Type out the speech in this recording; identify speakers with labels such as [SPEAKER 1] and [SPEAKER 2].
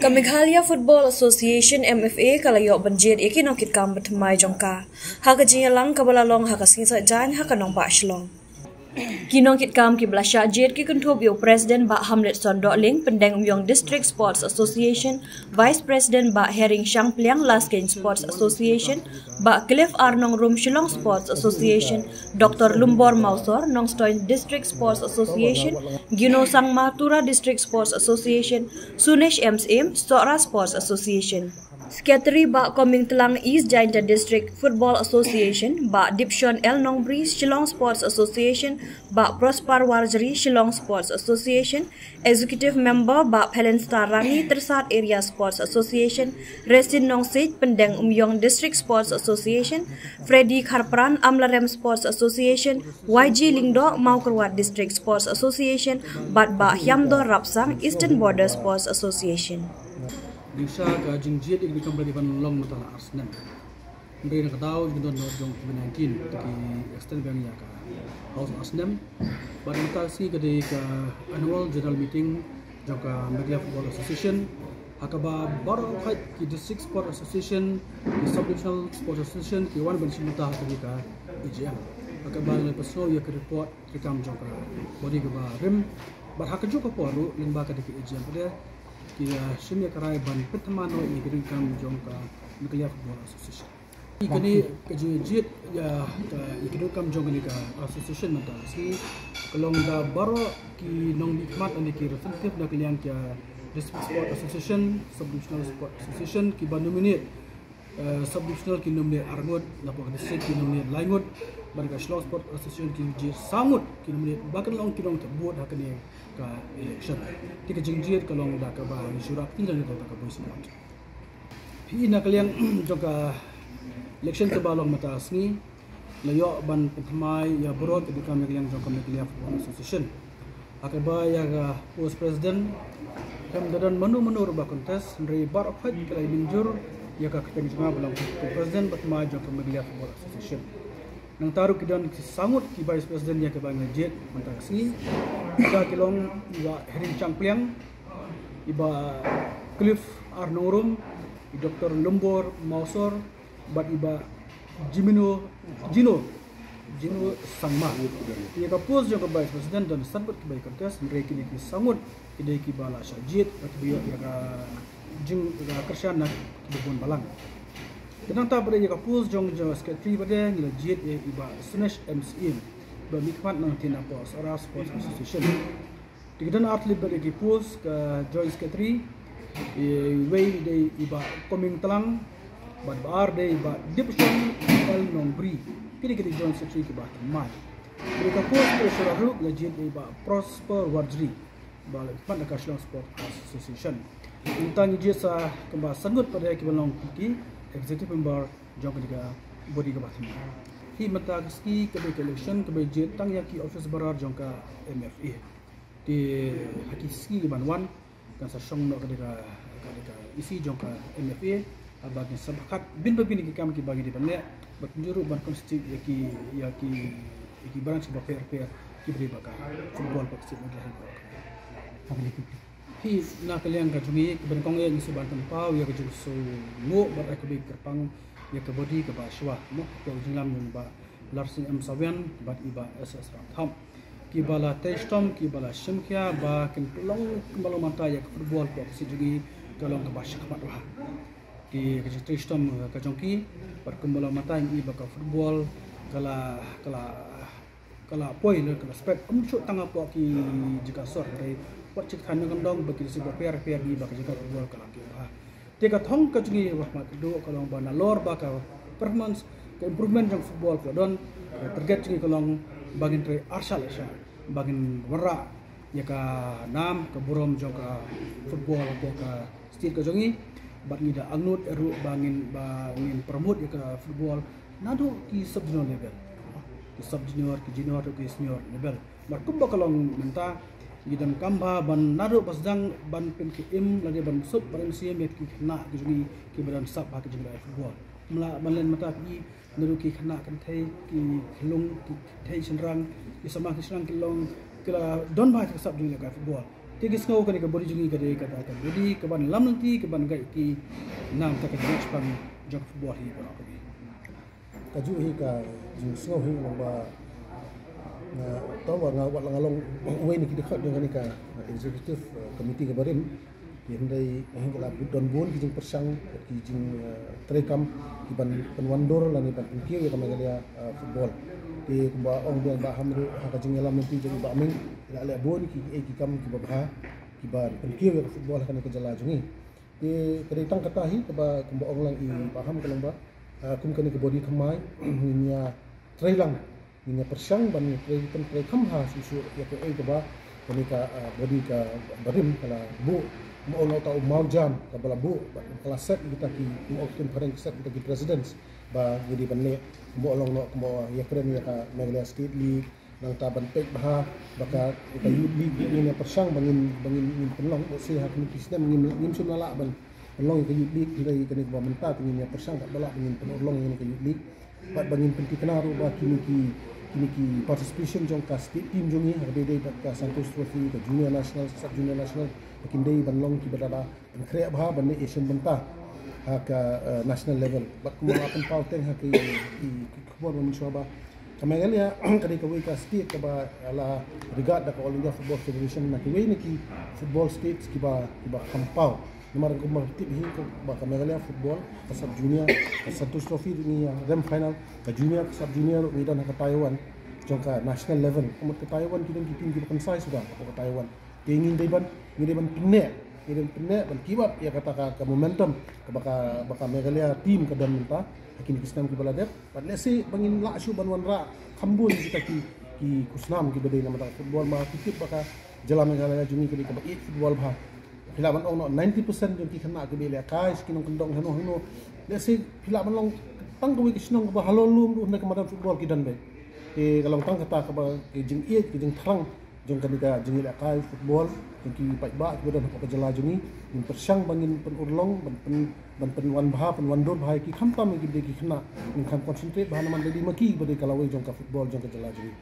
[SPEAKER 1] Meghalaya Football Association MFA kalayo banjir ikinokit kam bertemai jongka. Haka jinyalang kabalalong haka singsa jan haka nong pa shlong. Kinongkit kam ki blasha jet ki contribute President Ba Hamlet Sondokling Pendeng Umyong District Sports Association, Vice President Ba Hering Shangpliang Laskin Sports Association, Ba Cliff Arnong Rum Shillong Sports Association, Dr. Lumbor Mausor Nongstoin District Sports Association, Gino Sang Matura District Sports Association, Sunesh MSM Stora Sports Association. Secretary Ba Koming Telang East Jainta District Football Association, Ba Dipshon El Nongbri Shillong Sports Association, Ba Prosper Warjari Shillong Sports Association, Executive Member Ba Helen Starangi Tersat Area Sports Association, Resin Nongsit Pendeng Umyong District Sports Association, Freddy Kharpran Amlarem Sports Association, YG Lingdo Maukerwat District Sports Association, Bat Ba Hyamdo Rapsang Eastern Border Sports Association.
[SPEAKER 2] Disa ka jingjiet ik dikam bagi long matala Arsenal. Ndai nak tahu jindon no jong COVID-19 taki extend bang ya ka House Arsenal. Bar mutasi ka de ka annual general meeting jong ka Meghalaya Football Association. Akaba bar khait ki District Sport Association, ki Sub-Divisional Sport Association ki wan ban simuta taki ka EGM. Akaba le paso ya ka report kikam jong ka body ka ba rim. Bar hakajo ka poru limba ka de EGM pada kia sini karai ban pertama no ini kirimkan jongka Meghalaya Football Association. Ikani kejijit ya ikirimkan jongka ni ka association mata si kalau da baro ki nong dikmat ani ki representative da kalian kia District Sport Association, Sub-Divisional Sport Association ki ban nominate Sub-Divisional ki nominate Arngut, dapat district ki nominate Laingut, ban ka Shillong Sport Association ki Sangut ki nominate bahkan long ki dong terbuat hakani ka election. Tika jingjit kalong da ka ba surat tilang da ka boy support. Hi na kaliang joka election ka balong mata asni layo ban pertamai ya borot di kami kaliang joka Meghalaya Football Association. Akaba ya post president kam dadan manu ba kontes ndri bar fight kalai minjur ya ka keteng junga balong president pertamai joka Meghalaya Football Association. Nang taruh kidan sangut ki vice president ya ke bang jet mata asni iba kilong iba Hering Shangpliang, iba Cliff Arnong Rum, Dr. Lumbor Mausor, bat iba Gino Sangma. Ia kapus juga vice president dan sangat kebaik kontes mereka ini sangut kidai ki bala syajit bat biya ya ka jing ka kersian nak kibun balang. Tenang tak pada ia kapus jong secretary pada ngila jit ya iba Sunesh MSM. Bermikmat nang tinapa Stora Sports Association. Tigadan atlet bagi pos ke Joint Secretary, way day iba Koming Telang, bad bar day iba Dipshon El Nongbri. Kini kita Joint Secretary ke bah temai. Mereka pos ke Shuraru legend iba Prosper Warjri, balik pada Shillong Sports Association. Tentang ijazah kembali sangat pada kibalong ki executive member jong ketiga body ke bah temai. Hi mata ski kebe election kebe jet tang ya ki office barar jongka MFA di hakisi banwan kan sa song no kadeka isi jongka MFA abagi sabakat bin babin ki kam ki bagi di banne bat njuru ban konstitute ya ki branch ba fair ki beri baka football pak sit Meghalaya. Hi na kalian ka jungi ben kong ye ngisi ban tempau ya ka ju so ngo ba ka be kerpang ya ke body ke baswa mo ke jinglam yun ba larsin M Sawian bat iba SS Ratham ki bala testom ki bala shimkya ba kin tulong kembalo mata ya ke football ko si jugi tolong ke basya mat wa ki ke testom ke jongki bar kembalo mata ini ba ke football kala poi le kala spek umcu tanga po ki jika sor dari wat cik kan ngandong bagi si ba per di ba ke jika football kala ki ba teka thong ka jungi rahmat do kalong bana lor baka performance ke improvement jang football ko don target jungi kalong bagin tre arsal asha bagin wara ya ka nam ke burom jong ka football ko ka stil ka jungi bat ngida angnut eru bangin promote ya ka football nado ki sub junior level ki sub junior ki junior to ki senior level mar kumba kalong menta gidan kamba ban nado pasdang ban pen ki im lagi ban sub ban siam ya ki kena ki jungi ki badan sab ha ki jungi football mala balen mata ki nado ki kena kan thai ki khilung ki thai senrang ki sama ki senrang ki long kila don ba ki sab jungi ka football Tigis ngau kani ka body jungi kade kata ka body ka ban lam nanti ka ban gai ki nam ta ka match pang jok football hi ba ka
[SPEAKER 3] kaju hi ka jing snow hi ba na tahu nga wat ngalong way ni kita dengan ka executive committee ka barin hindai hingga don bon kijing persang kijing terekam kiban penwandor lan iban pinkiu ya kamalia football di kumba ong biang ba hamru ka jing elam nanti jadi ba ming ila le bon ki kam ki ba kiban pinkiu ya football kan ka jala jungi di kedai tang kata hi ka kumba ong lang i paham kalong ba kum kani ke body kamai nya trailang nya persang ban trei kam ha susu ya ke ba kani ka body ka barim kala bu mau tahu mau jam kabala bu kala set kita ki mau tim pareng set kita ki president ba jadi banle mau long no mau ya keren ya ka Meghalaya State League nang taban pek bah baka kita youth league ni persang bangin penlong si ha kini sistem ngin sunala ban penlong ke youth league kita kini ba menta ngin ya persang tak bala ngin penlong ngin ke youth league bat bangin penti kenaru ba kini ki participation jong ka state team jongi habede ka Santos Trophy ka junior national sub junior national pakindai banlong ki badala krea bah ban Asian benta ka national level bat kumala pen pauteng ha ki kubor mun shoba Kamagalia kadi kawai ka state ka ba ala regard da ka All India Football Federation na kawai ni ki football states ki ba kampau nomor ko martip hi ko ba Kamagalia football ka sub junior ka Santos Trophy ni rem final ka junior ka sub junior ni dan ka Taiwan jong ka national level ko ka Taiwan ki tim ki kan sai sudah ka Taiwan ingin deban penne ban kibat ya kata ka momentum ka baka Meghalaya team ka dan minta hakin kisnam ki baladet pat lesi bangin la shu ban wanra khambun kita ki kusnam ki bedai nama football ma tikip baka jala Meghalaya jungi ki ka it football bha hilaban ong 90% jong ki khana ki bele kai skinong kendong hano lesi hilaban long tang ko kisnong ba halolum na ka madam football ki dan be kalau tang kata ka ba ki jing it ki jing thrang jong kanita jengil akai football jong ki pai ba ki badan ka jala jungi in persang bangin penurlong ban penwan bah penwandor bah ki khamtam ki de ki khna in kham concentrate bah man de maki bade kalawai jong ka football jong ka jala jungi